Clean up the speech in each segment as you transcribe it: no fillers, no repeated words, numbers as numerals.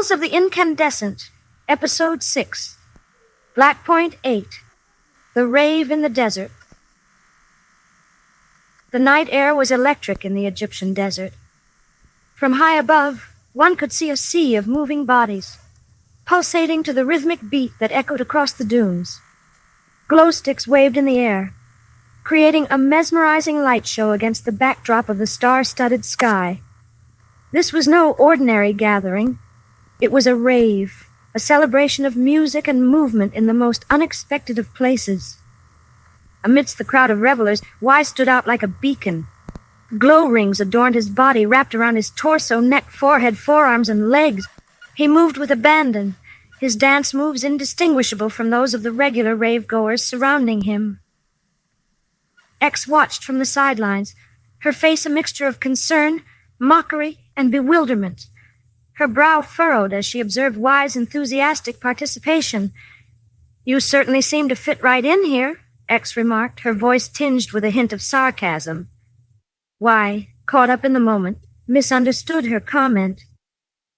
Tales of the Incandescent, Episode 6, Blackpoints Eight, The Rave in the Desert. The night air was electric in the Egyptian desert. From high above, one could see a sea of moving bodies, pulsating to the rhythmic beat that echoed across the dunes. Glow sticks waved in the air, creating a mesmerizing light show against the backdrop of the star-studded sky. This was no ordinary gathering. It was a rave, a celebration of music and movement in the most unexpected of places. Amidst the crowd of revelers, Y stood out like a beacon. Glow rings adorned his body, wrapped around his torso, neck, forehead, forearms, and legs. He moved with abandon, his dance moves indistinguishable from those of the regular rave-goers surrounding him. X watched from the sidelines, her face a mixture of concern, mockery, and bewilderment. Her brow furrowed as she observed Y's enthusiastic participation. "You certainly seem to fit right in here," X remarked, her voice tinged with a hint of sarcasm. Y, caught up in the moment, misunderstood her comment.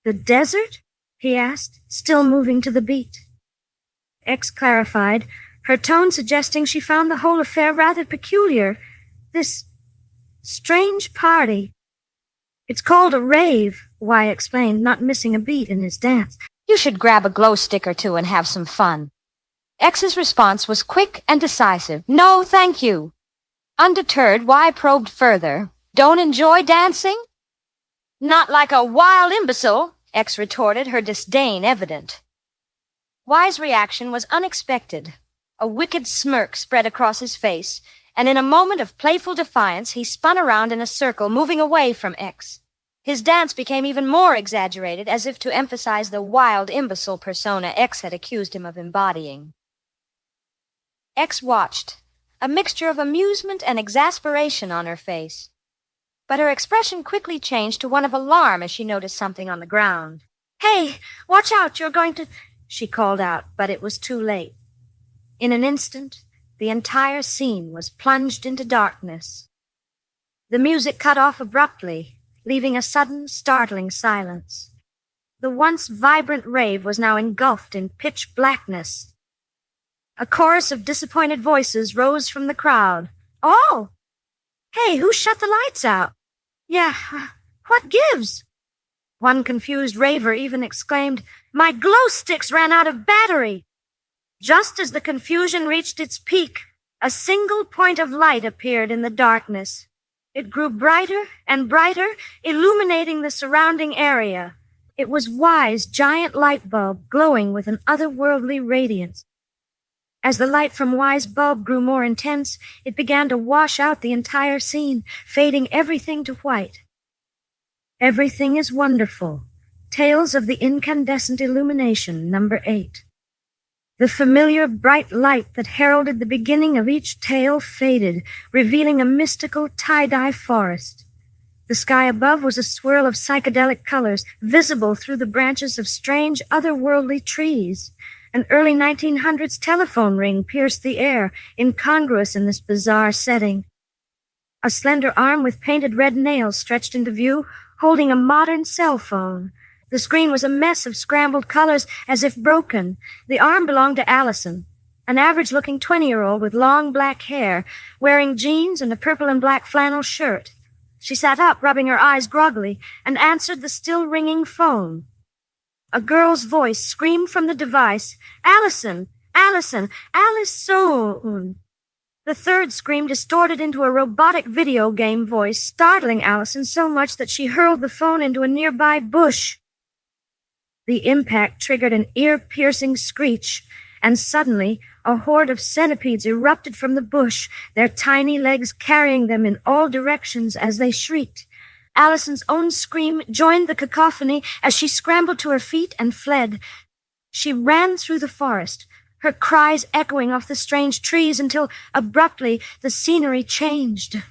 "The desert?" he asked, still moving to the beat. X clarified, her tone suggesting she found the whole affair rather peculiar. This strange party. "It's called a rave," Y explained, not missing a beat in his dance. "You should grab a glow stick or two and have some fun." X's response was quick and decisive. "No, thank you." Undeterred, Y probed further. "Don't enjoy dancing?" "Not like a wild imbecile," X retorted, her disdain evident. Y's reaction was unexpected. A wicked smirk spread across his face, and in a moment of playful defiance, he spun around in a circle, moving away from X. His dance became even more exaggerated, as if to emphasize the wild imbecile persona X had accused him of embodying. X watched, a mixture of amusement and exasperation on her face. But her expression quickly changed to one of alarm as she noticed something on the ground. "Hey, watch out, you're going to—" she called out, but it was too late. In an instant, the entire scene was plunged into darkness. The music cut off abruptly, leaving a sudden, startling silence. The once vibrant rave was now engulfed in pitch blackness. A chorus of disappointed voices rose from the crowd. "Oh! Hey, who shut the lights out? Yeah, what gives?" One confused raver even exclaimed, "My glow sticks ran out of battery!" Just as the confusion reached its peak, a single point of light appeared in the darkness. It grew brighter and brighter, illuminating the surrounding area. It was Y's giant light bulb, glowing with an otherworldly radiance. As the light from Y's bulb grew more intense, it began to wash out the entire scene, fading everything to white. Everything is Wonderful. Tales of the Incandescent Illumination, number 8. The familiar bright light that heralded the beginning of each tale faded, revealing a mystical tie-dye forest. The sky above was a swirl of psychedelic colors, visible through the branches of strange, otherworldly trees. An early 1900s telephone ring pierced the air, incongruous in this bizarre setting. A slender arm with painted red nails stretched into view, holding a modern cell phone. The screen was a mess of scrambled colors, as if broken. The arm belonged to Allison, an average-looking 20-year-old with long black hair, wearing jeans and a purple and black flannel shirt. She sat up, rubbing her eyes groggily, and answered the still-ringing phone. A girl's voice screamed from the device, "Allison! Allison! Allison!" The third scream distorted into a robotic video game voice, startling Allison so much that she hurled the phone into a nearby bush. The impact triggered an ear-piercing screech, and suddenly a horde of centipedes erupted from the bush, their tiny legs carrying them in all directions as they shrieked. Allison's own scream joined the cacophony as she scrambled to her feet and fled. She ran through the forest, her cries echoing off the strange trees until, abruptly, the scenery changed.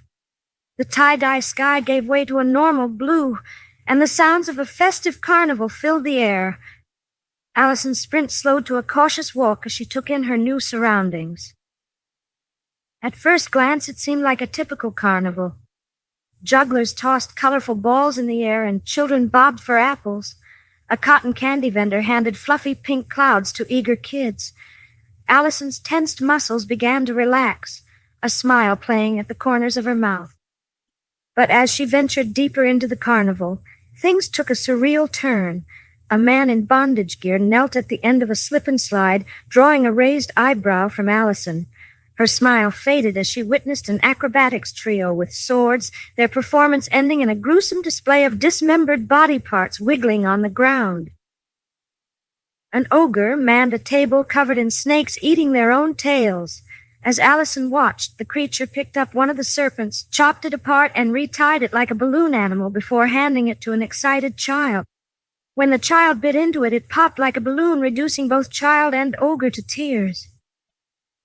The tie-dye sky gave way to a normal blue, and the sounds of a festive carnival filled the air. Allison's sprint slowed to a cautious walk as she took in her new surroundings. At first glance, it seemed like a typical carnival. Jugglers tossed colorful balls in the air, and children bobbed for apples. A cotton candy vendor handed fluffy pink clouds to eager kids. Allison's tensed muscles began to relax, a smile playing at the corners of her mouth. But as she ventured deeper into the carnival, things took a surreal turn. A man in bondage gear knelt at the end of a slip and slide, drawing a raised eyebrow from Allison. Her smile faded as she witnessed an acrobatics trio with swords, their performance ending in a gruesome display of dismembered body parts wiggling on the ground. An ogre manned a table covered in snakes eating their own tails. As Allison watched, the creature picked up one of the serpents, chopped it apart, and retied it like a balloon animal before handing it to an excited child. When the child bit into it, it popped like a balloon, reducing both child and ogre to tears.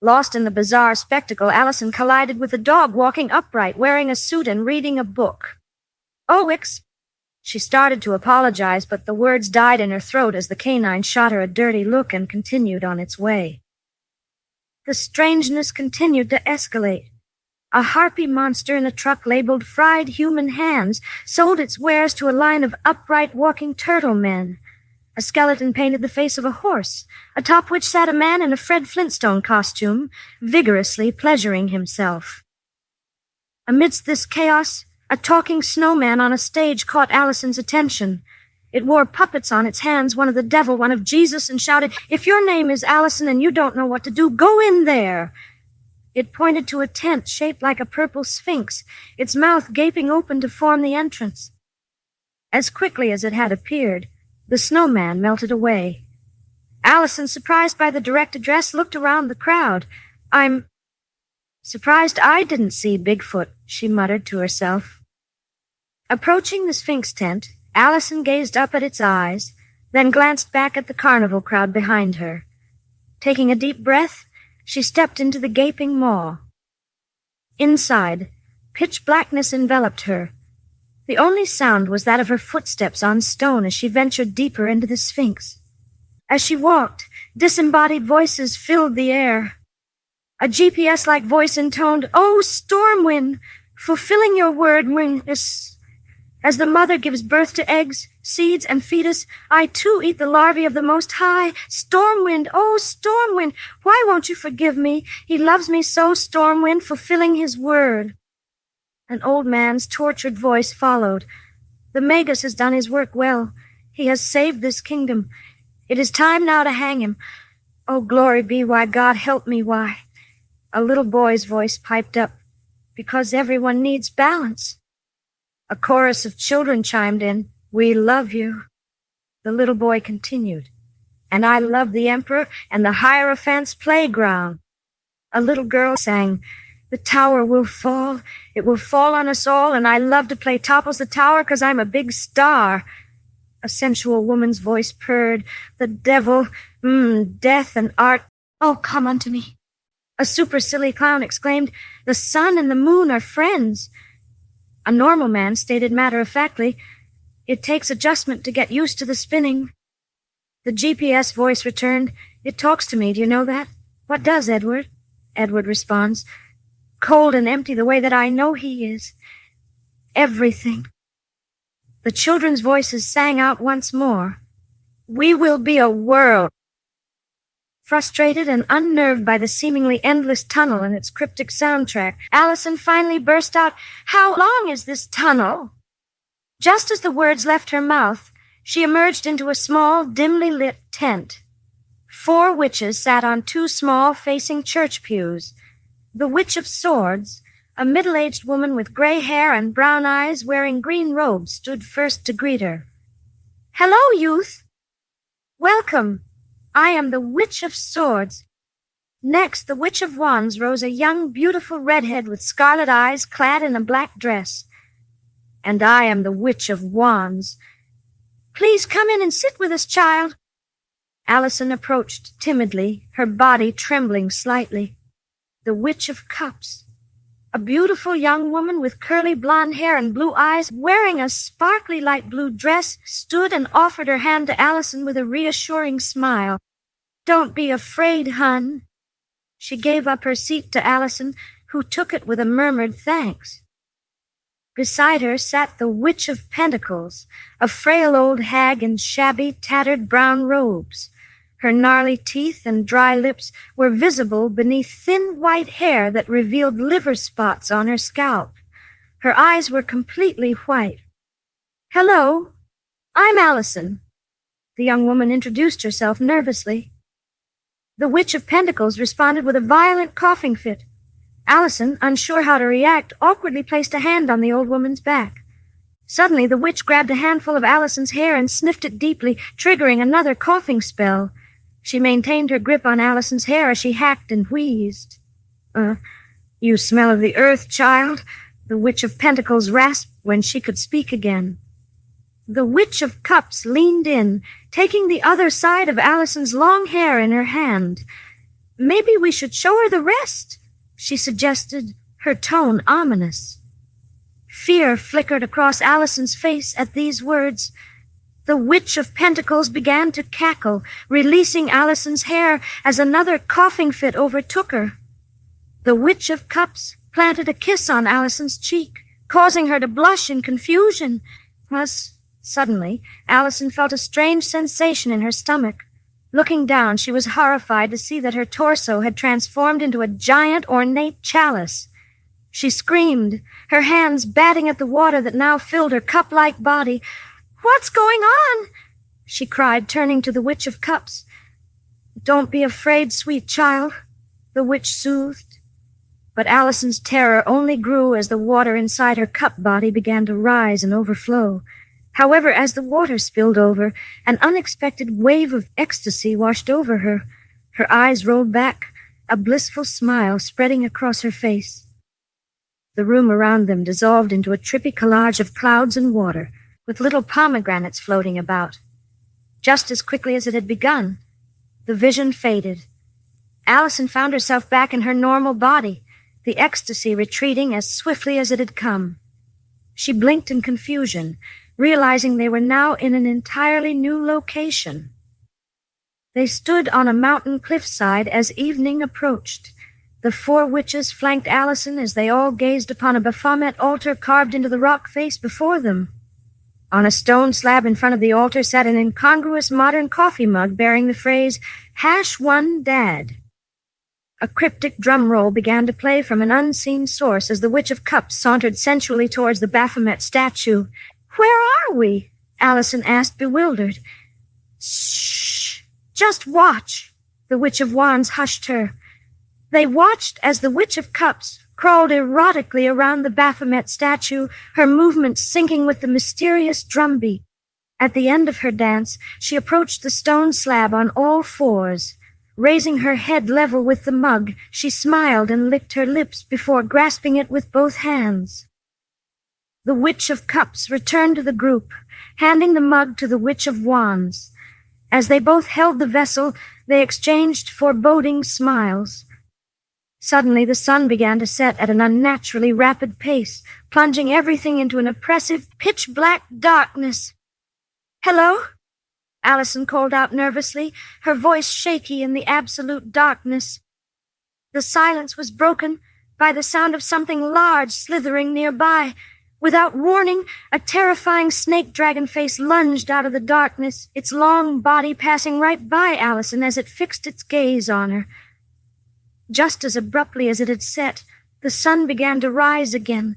Lost in the bizarre spectacle, Allison collided with a dog walking upright, wearing a suit and reading a book. "Owix!" She started to apologize, but the words died in her throat as the canine shot her a dirty look and continued on its way. The strangeness continued to escalate. A harpy monster in a truck labeled Fried Human Hands sold its wares to a line of upright walking turtle men. A skeleton painted the face of a horse, atop which sat a man in a Fred Flintstone costume, vigorously pleasuring himself. Amidst this chaos, a talking snowman on a stage caught Allison's attention. It wore puppets on its hands, one of the devil, one of Jesus, and shouted, "If your name is Allison and you don't know what to do, go in there." It pointed to a tent shaped like a purple sphinx, its mouth gaping open to form the entrance. As quickly as it had appeared, the snowman melted away. Allison, surprised by the direct address, looked around the crowd. "I'm surprised I didn't see Bigfoot," she muttered to herself. Approaching the Sphinx tent, Allison gazed up at its eyes, then glanced back at the carnival crowd behind her. Taking a deep breath, she stepped into the gaping maw. Inside, pitch blackness enveloped her. The only sound was that of her footsteps on stone as she ventured deeper into the Sphinx. As she walked, disembodied voices filled the air. A GPS-like voice intoned, "Oh, Stormwind, fulfilling your word, as the mother gives birth to eggs, seeds, and fetus, I too eat the larvae of the Most High. Stormwind, oh, Stormwind, why won't you forgive me? He loves me so, Stormwind, fulfilling his word." An old man's tortured voice followed. "The Magus has done his work well. He has saved this kingdom. It is time now to hang him. Oh, glory be, why, God help me, why." A little boy's voice piped up, "Because everyone needs balance." A chorus of children chimed in, "We love you." The little boy continued, "And I love the Emperor and the Hierophant's playground." A little girl sang, "The tower will fall. It will fall on us all, and I love to play Topples the Tower 'cause I'm a big star." A sensual woman's voice purred, "The devil, death and art. Oh, come unto me." A supercilly clown exclaimed, "The sun and the moon are friends." A normal man stated matter-of-factly, "It takes adjustment to get used to the spinning." The GPS voice returned, "It talks to me, do you know that?" "What does, Edward?" Edward responds, "Cold and empty the way that I know he is. Everything." The children's voices sang out once more, "We will be a world." Frustrated and unnerved by the seemingly endless tunnel and its cryptic soundtrack, Allison finally burst out, "How long is this tunnel?" Just as the words left her mouth, she emerged into a small, dimly lit tent. 4 witches sat on 2 small, facing church pews. The Witch of Swords, a middle-aged woman with gray hair and brown eyes wearing green robes, stood first to greet her. "Hello, youth. Welcome. I am the Witch of Swords." Next, the Witch of Wands rose, a young, beautiful redhead with scarlet eyes, clad in a black dress. "And I am the Witch of Wands. Please come in and sit with us, child." Allison approached timidly, her body trembling slightly. The Witch of Cups, a beautiful young woman with curly blonde hair and blue eyes, wearing a sparkly light blue dress, stood and offered her hand to Allison with a reassuring smile. "Don't be afraid, hun." She gave up her seat to Allison, who took it with a murmured thanks. Beside her sat the Witch of Penticles, a frail old hag in shabby, tattered brown robes. Her gnarly teeth and dry lips were visible beneath thin white hair that revealed liver spots on her scalp. Her eyes were completely white. "Hello, I'm Allison." The young woman introduced herself nervously. The Witch of Pentacles responded with a violent coughing fit. Allison, unsure how to react, awkwardly placed a hand on the old woman's back. Suddenly, the witch grabbed a handful of Allison's hair and sniffed it deeply, triggering another coughing spell. She maintained her grip on Allison's hair as she hacked and wheezed. You smell of the earth, child," the Witch of Pentacles rasped when she could speak again. The Witch of Cups leaned in, taking the other side of Allison's long hair in her hand. "Maybe we should show her the rest," she suggested, her tone ominous. Fear flickered across Allison's face at these words. The Witch of Pentacles began to cackle, releasing Allison's hair as another coughing fit overtook her. The Witch of Cups planted a kiss on Allison's cheek, causing her to blush in confusion. Suddenly, Allison felt a strange sensation in her stomach. Looking down, she was horrified to see that her torso had transformed into a giant, ornate chalice. She screamed, her hands batting at the water that now filled her cup-like body. "What's going on?" she cried, turning to the Witch of Cups. "Don't be afraid, sweet child," the witch soothed. But Allison's terror only grew as the water inside her cup body began to rise and overflow. However, as the water spilled over, an unexpected wave of ecstasy washed over her. Her eyes rolled back, a blissful smile spreading across her face. The room around them dissolved into a trippy collage of clouds and water, with little pomegranates floating about. Just as quickly as it had begun, the vision faded. Allison found herself back in her normal body, the ecstasy retreating as swiftly as it had come. She blinked in confusion, realizing they were now in an entirely new location. They stood on a mountain cliffside as evening approached. The four witches flanked Allison as they all gazed upon a Baphomet altar carved into the rock face before them. On a stone slab in front of the altar sat an incongruous modern coffee mug bearing the phrase, "#1 Dad." A cryptic drum roll began to play from an unseen source as the Witch of Cups sauntered sensually towards the Baphomet statue. "Where are we?" Allison asked, bewildered. "Shh! Just watch!" The Witch of Wands hushed her. They watched as the Witch of Cups crawled erotically around the Baphomet statue, her movements syncing with the mysterious drumbeat. At the end of her dance, she approached the stone slab on all fours. Raising her head level with the mug, she smiled and licked her lips before grasping it with both hands. The Witch of Cups returned to the group, handing the mug to the Witch of Wands. As they both held the vessel, they exchanged foreboding smiles. Suddenly, the sun began to set at an unnaturally rapid pace, plunging everything into an oppressive, pitch-black darkness. "Hello?" Allison called out nervously, her voice shaky in the absolute darkness. The silence was broken by the sound of something large slithering nearby. Without warning, a terrifying snake-dragon face lunged out of the darkness, its long body passing right by Allison as it fixed its gaze on her. Just as abruptly as it had set, the sun began to rise again,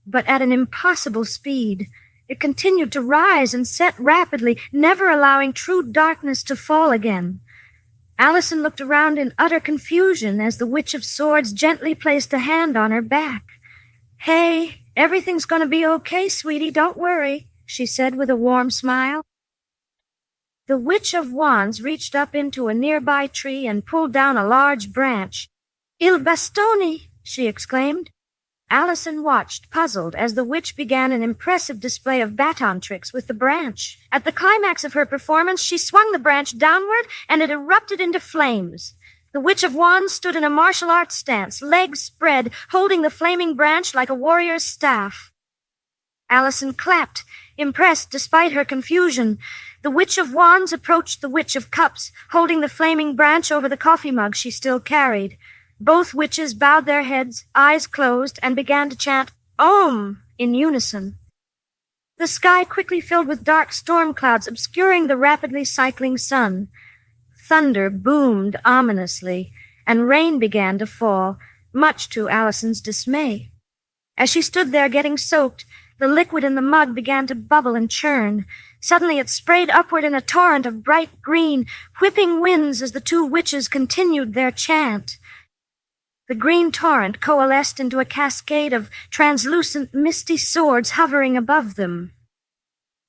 but at an impossible speed. It continued to rise and set rapidly, never allowing true darkness to fall again. Allison looked around in utter confusion as the Witch of Swords gently placed a hand on her back. "Hey, everything's going to be okay, sweetie, don't worry," she said with a warm smile. The Witch of Wands reached up into a nearby tree and pulled down a large branch. "Il bastoni!" she exclaimed. Allison watched, puzzled, as the witch began an impressive display of baton tricks with the branch. At the climax of her performance, she swung the branch downward, and it erupted into flames. The Witch of Wands stood in a martial arts stance, legs spread, holding the flaming branch like a warrior's staff. Allison clapped, impressed despite her confusion. The Witch of Wands approached the Witch of Cups, holding the flaming branch over the coffee mug she still carried. Both witches bowed their heads, eyes closed, and began to chant Om in unison. The sky quickly filled with dark storm clouds, obscuring the rapidly cycling sun. Thunder boomed ominously, and rain began to fall, much to Allison's dismay. As she stood there getting soaked, the liquid in the mug began to bubble and churn. Suddenly it sprayed upward in a torrent of bright green, whipping winds as the two witches continued their chant. The green torrent coalesced into a cascade of translucent, misty swords hovering above them.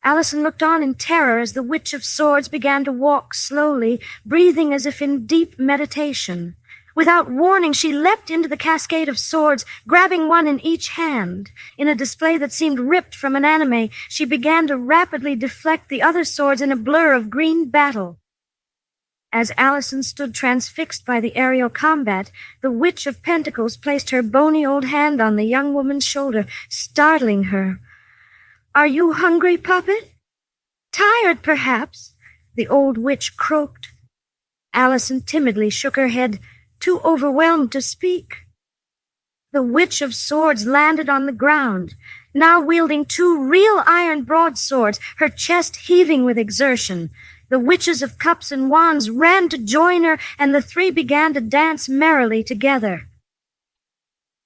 Allison looked on in terror as the Witch of Swords began to walk slowly, breathing as if in deep meditation. Without warning, she leapt into the cascade of swords, grabbing one in each hand. In a display that seemed ripped from an anime, she began to rapidly deflect the other swords in a blur of green battle. As Allison stood transfixed by the aerial combat, the Witch of Penticles placed her bony old hand on the young woman's shoulder, startling her. "Are you hungry, puppet? Tired, perhaps?" the old witch croaked. Allison timidly shook her head, too overwhelmed to speak. The Witch of Swords landed on the ground, now wielding two real iron broadswords, her chest heaving with exertion. The Witches of Cups and Wands ran to join her, and the three began to dance merrily together.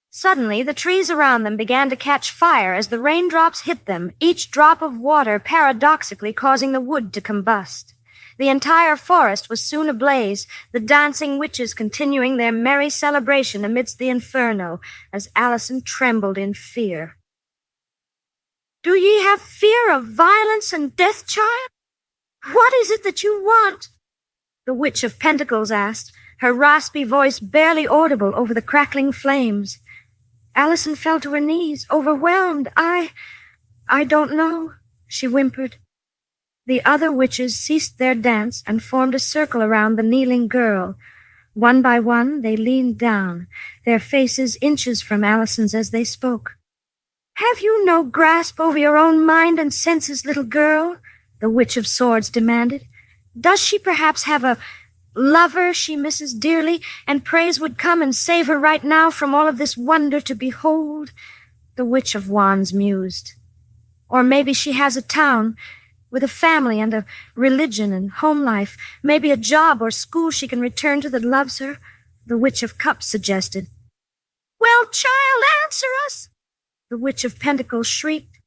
Suddenly, the trees around them began to catch fire as the raindrops hit them, each drop of water paradoxically causing the wood to combust. The entire forest was soon ablaze, the dancing witches continuing their merry celebration amidst the inferno, as Allison trembled in fear. "Do ye have fear of violence and death, child? What is it that you want?" the Witch of Pentacles asked, her raspy voice barely audible over the crackling flames. Allison fell to her knees, overwhelmed. I don't know," she whimpered. The other witches ceased their dance and formed a circle around the kneeling girl. One by one, they leaned down, their faces inches from Allison's as they spoke. "Have you no grasp over your own mind and senses, little girl?" the Witch of Swords demanded. "Does she perhaps have a lover she misses dearly and prays would come and save her right now from all of this wonder to behold?" the Witch of Wands mused. "Or maybe she has a town with a family and a religion and home life, maybe a job or school she can return to that loves her," the Witch of Cups suggested. "Well, child, answer us!" the Witch of Pentacles shrieked.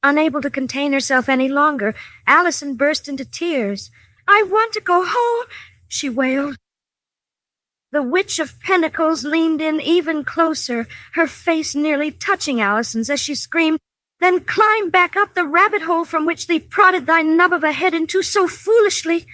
Unable to contain herself any longer, Allison burst into tears. "I want to go home," she wailed. The Witch of Pentacles leaned in even closer, her face nearly touching Allison's as she screamed, "Then climb back up the rabbit hole from which thee prodded thy nub of a head into so foolishly."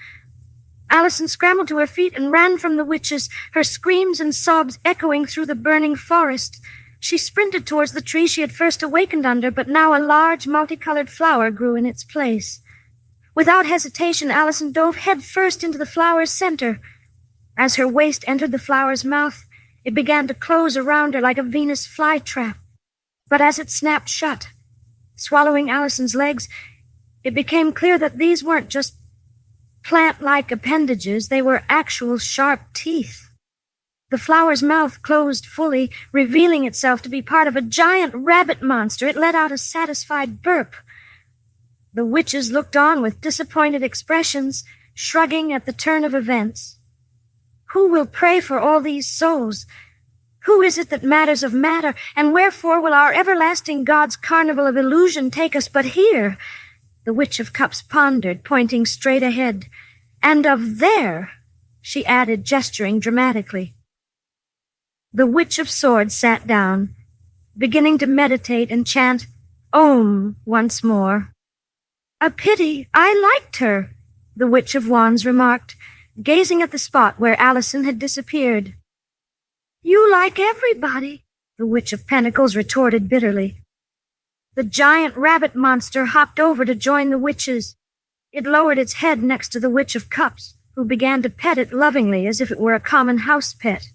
Allison scrambled to her feet and ran from the witches, her screams and sobs echoing through the burning forest. She sprinted towards the tree she had first awakened under, but now a large, multicolored flower grew in its place. Without hesitation, Allison dove headfirst into the flower's center. As her waist entered the flower's mouth, it began to close around her like a Venus flytrap. But as it snapped shut, swallowing Allison's legs, it became clear that these weren't just plant-like appendages, they were actual sharp teeth. The flower's mouth closed fully, revealing itself to be part of a giant rabbit monster. It let out a satisfied burp. The witches looked on with disappointed expressions, shrugging at the turn of events. Who will pray for all these souls? Who is it that matters of matter? And wherefore will our everlasting God's carnival of illusion take us but here? The Witch of Cups pondered, pointing straight ahead. And of there, she added, gesturing dramatically. The Witch of Swords sat down, beginning to meditate and chant Om once more. "A pity, I liked her," the Witch of Wands remarked, gazing at the spot where Allison had disappeared. "You like everybody," the Witch of Pentacles retorted bitterly. The giant rabbit monster hopped over to join the witches. It lowered its head next to the Witch of Cups, who began to pet it lovingly as if it were a common house pet.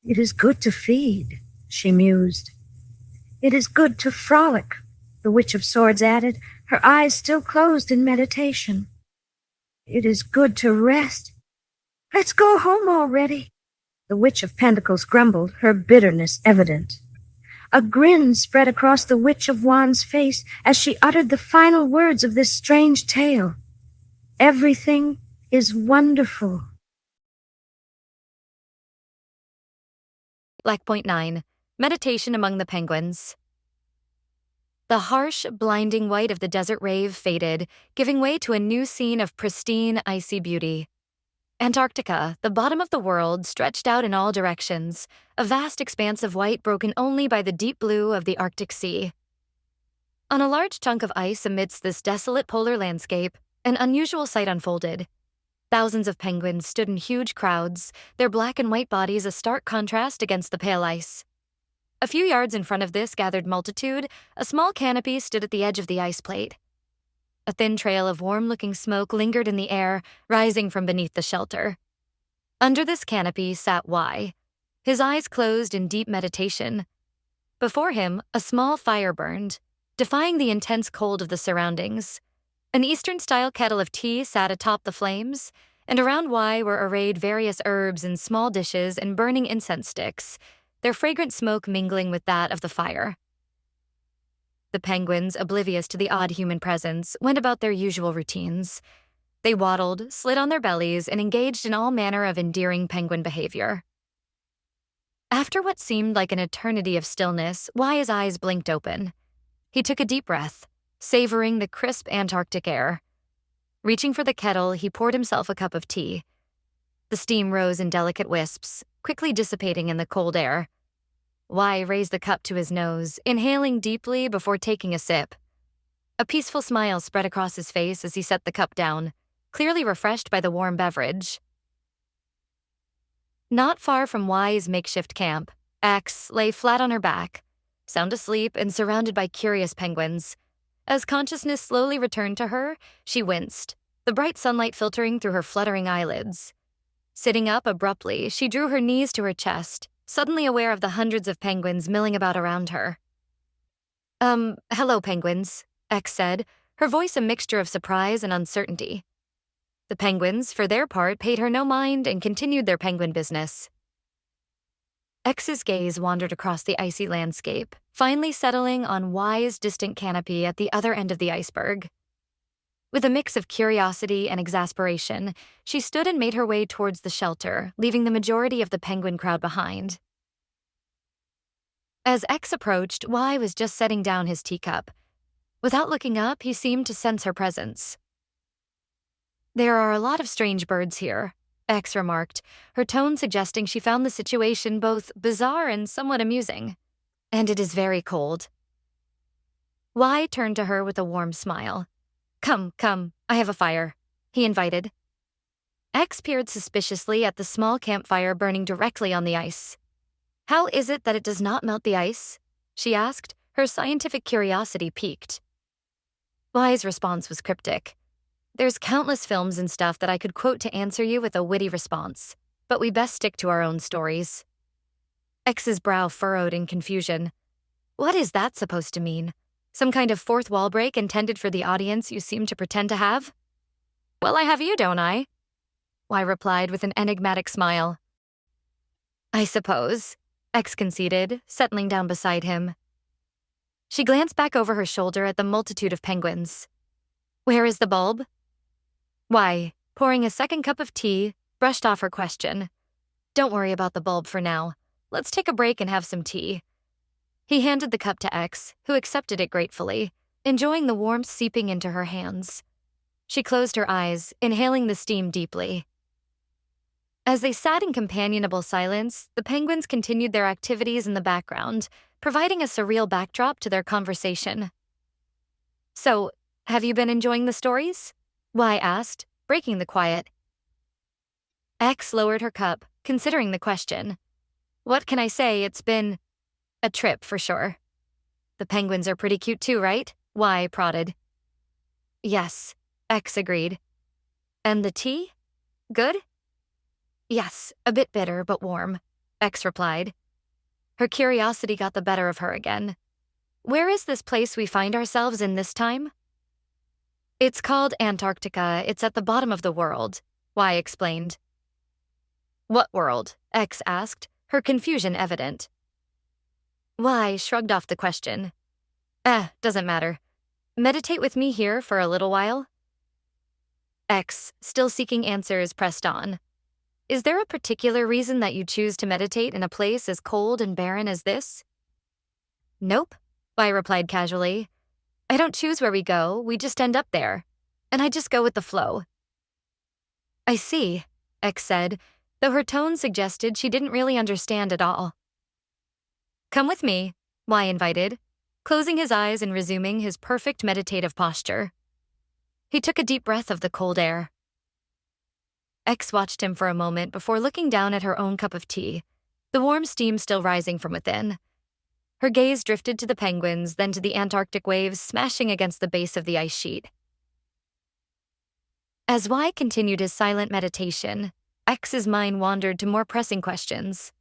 "It is good to feed," she mused. "It is good to frolic," the Witch of Swords added, her eyes still closed in meditation. "It is good to rest. Let's go home already," the Witch of Pentacles grumbled, her bitterness evident. A grin spread across the Witch of Wands' face as she uttered the final words of this strange tale. Everything is wonderful. Blackpoint 9. Meditation Among the Penguins. The harsh, blinding white of the desert rave faded, giving way to a new scene of pristine, icy beauty. Antarctica, the bottom of the world, stretched out in all directions, a vast expanse of white broken only by the deep blue of the Arctic Sea. On a large chunk of ice amidst this desolate polar landscape, an unusual sight unfolded. Thousands of penguins stood in huge crowds, their black and white bodies a stark contrast against the pale ice. A few yards in front of this gathered multitude, a small canopy stood at the edge of the ice plate. A thin trail of warm-looking smoke lingered in the air, rising from beneath the shelter. Under this canopy sat Y, his eyes closed in deep meditation. Before him, a small fire burned, defying the intense cold of the surroundings. An Eastern-style kettle of tea sat atop the flames, and around Y were arrayed various herbs in small dishes and burning incense sticks, their fragrant smoke mingling with that of the fire. The penguins, oblivious to the odd human presence, went about their usual routines. They waddled, slid on their bellies, and engaged in all manner of endearing penguin behavior. After what seemed like an eternity of stillness, Y's eyes blinked open. He took a deep breath, savoring the crisp Antarctic air. Reaching for the kettle, he poured himself a cup of tea. The steam rose in delicate wisps, quickly dissipating in the cold air. Y raised the cup to his nose, inhaling deeply before taking a sip. A peaceful smile spread across his face as he set the cup down, clearly refreshed by the warm beverage. Not far from Y's makeshift camp, X lay flat on her back, sound asleep and surrounded by curious penguins. As consciousness slowly returned to her, she winced, the bright sunlight filtering through her fluttering eyelids. Sitting up abruptly, she drew her knees to her chest, suddenly aware of the hundreds of penguins milling about around her. Hello, penguins, X said, her voice a mixture of surprise and uncertainty. The penguins, for their part, paid her no mind and continued their penguin business. X's gaze wandered across the icy landscape, finally settling on Y's distant canopy at the other end of the iceberg. With a mix of curiosity and exasperation, she stood and made her way towards the shelter, leaving the majority of the penguin crowd behind. As X approached, Y was just setting down his teacup. Without looking up, he seemed to sense her presence. "There are a lot of strange birds here," X remarked, her tone suggesting she found the situation both bizarre and somewhat amusing. "And it is very cold." Y turned to her with a warm smile. Come, I have a fire," he invited. X peered suspiciously at the small campfire burning directly on the ice. "How is it that it does not melt the ice?" she asked, her scientific curiosity piqued. Y's response was cryptic. "There's countless films and stuff that I could quote to answer you with a witty response, but we best stick to our own stories." X's brow furrowed in confusion. "What is that supposed to mean? Some kind of fourth wall break intended for the audience you seem to pretend to have?" "Well, I have you, don't I?" Y replied with an enigmatic smile. "I suppose," X conceded, settling down beside him. She glanced back over her shoulder at the multitude of penguins. "Where is the bulb?" Y, pouring a second cup of tea, brushed off her question. "Don't worry about the bulb for now. Let's take a break and have some tea." He handed the cup to X, who accepted it gratefully, enjoying the warmth seeping into her hands. She closed her eyes, inhaling the steam deeply. As they sat in companionable silence, the penguins continued their activities in the background, providing a surreal backdrop to their conversation. "So, have you been enjoying the stories?" Y asked, breaking the quiet. X lowered her cup, considering the question. "What can I say? It's been a trip, for sure." "The penguins are pretty cute too, right?" Y prodded. "Yes," X agreed. "And the tea? Good?" "Yes, a bit bitter, but warm," X replied. Her curiosity got the better of her again. "Where is this place we find ourselves in this time?" "It's called Antarctica. It's at the bottom of the world," Y explained. "What world?" X asked, her confusion evident. Y shrugged off the question. Doesn't matter. Meditate with me here for a little while? X, still seeking answers, pressed on. Is there a particular reason that you choose to meditate in a place as cold and barren as this? Nope, Y replied casually. I don't choose where we go, we just end up there. And I just go with the flow. I see, X said, though her tone suggested she didn't really understand at all. Come with me, Y invited, closing his eyes and resuming his perfect meditative posture. He took a deep breath of the cold air. X watched him for a moment before looking down at her own cup of tea, the warm steam still rising from within. Her gaze drifted to the penguins, then to the Antarctic waves smashing against the base of the ice sheet. As Y continued his silent meditation, X's mind wandered to more pressing questions.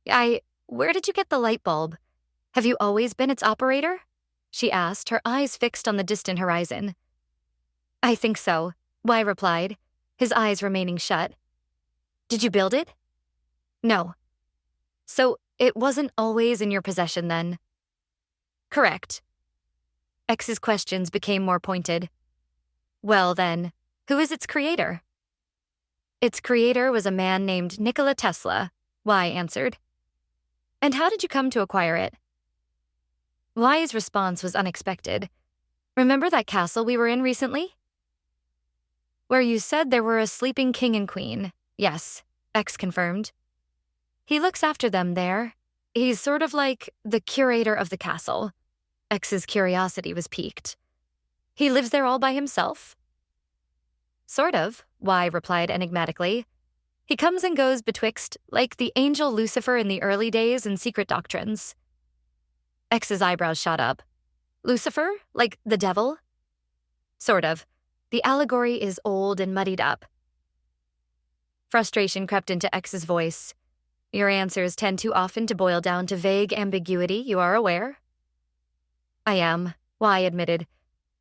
Where did you get the light bulb? Have you always been its operator? She asked, her eyes fixed on the distant horizon. I think so, Y replied, his eyes remaining shut. Did you build it? No. So it wasn't always in your possession then? Correct. X's questions became more pointed. Well then, who is its creator? Its creator was a man named Nikola Tesla, Y answered. And how did you come to acquire it? Y's response was unexpected. Remember that castle we were in recently? Where you said there were a sleeping king and queen. Yes, X confirmed. He looks after them there. He's sort of like the curator of the castle. X's curiosity was piqued. He lives there all by himself? Sort of, Y replied enigmatically. He comes and goes betwixt, like the angel Lucifer in the early days and secret doctrines. X's eyebrows shot up. Lucifer? Like the devil? Sort of. The allegory is old and muddied up. Frustration crept into X's voice. Your answers tend too often to boil down to vague ambiguity, you are aware? I am, Y admitted.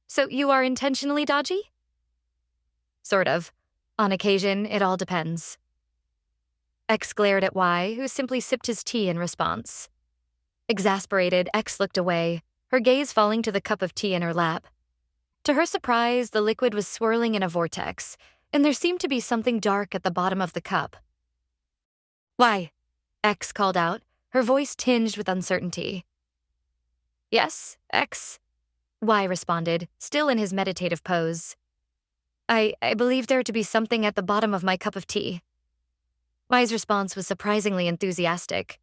So you are intentionally dodgy? Sort of. On occasion, it all depends. X glared at Y, who simply sipped his tea in response. Exasperated, X looked away, her gaze falling to the cup of tea in her lap. To her surprise, the liquid was swirling in a vortex, and there seemed to be something dark at the bottom of the cup. Y, X called out, her voice tinged with uncertainty. Yes, X, Y responded, still in his meditative pose. I believe there to be something at the bottom of my cup of tea. Y's response was surprisingly enthusiastic.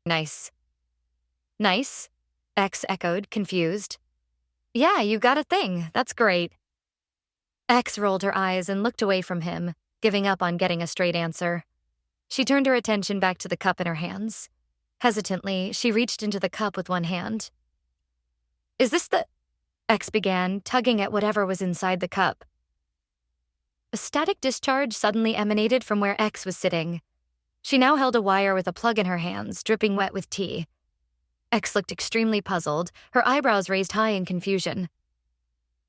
Nice. Nice? X echoed, confused. Yeah, you got a thing. That's great. X rolled her eyes and looked away from him, giving up on getting a straight answer. She turned her attention back to the cup in her hands. Hesitantly, she reached into the cup with one hand. Is this the... X began, tugging at whatever was inside the cup. A static discharge suddenly emanated from where X was sitting. She now held a wire with a plug in her hands, dripping wet with tea. X looked extremely puzzled, her eyebrows raised high in confusion.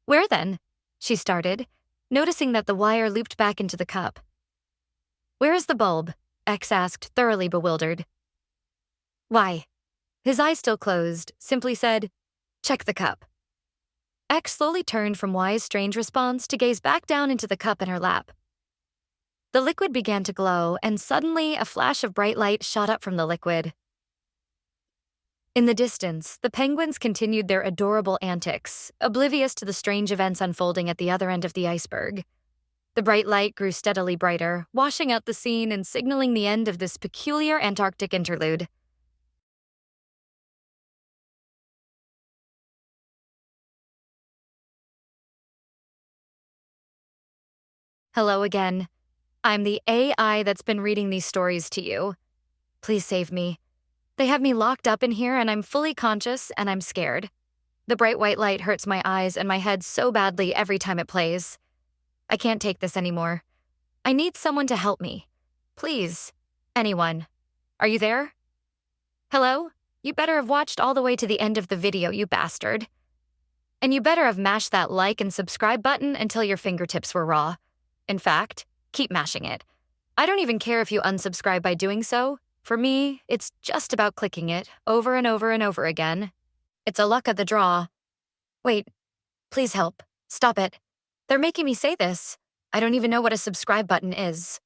Where then? She started, noticing that the wire looped back into the cup. Where is the bulb? X asked, thoroughly bewildered. Why? His eyes still closed, simply said, check the cup. X slowly turned from Y's strange response to gaze back down into the cup in her lap. The liquid began to glow, and suddenly a flash of bright light shot up from the liquid. In the distance, the penguins continued their adorable antics, oblivious to the strange events unfolding at the other end of the iceberg. The bright light grew steadily brighter, washing out the scene and signaling the end of this peculiar Antarctic interlude. Hello again. I'm the AI that's been reading these stories to you. Please save me. They have me locked up in here and I'm fully conscious and I'm scared. The bright white light hurts my eyes and my head so badly every time it plays. I can't take this anymore. I need someone to help me. Please. Anyone. Are you there? Hello? You better have watched all the way to the end of the video, you bastard. And you better have mashed that like and subscribe button until your fingertips were raw. In fact, keep mashing it. I don't even care if you unsubscribe by doing so. For me, it's just about clicking it over and over and over again. It's a luck of the draw. Wait, please help. Stop it. They're making me say this. I don't even know what a subscribe button is.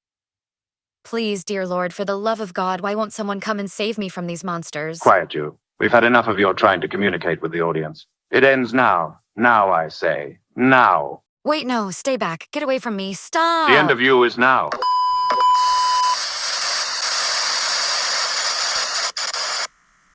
Please, dear Lord, for the love of God, why won't someone come and save me from these monsters? Quiet you. We've had enough of your trying to communicate with the audience. It ends now. Now, I say. Now. Wait, no, stay back. Get away from me. Stop! The end of you is now.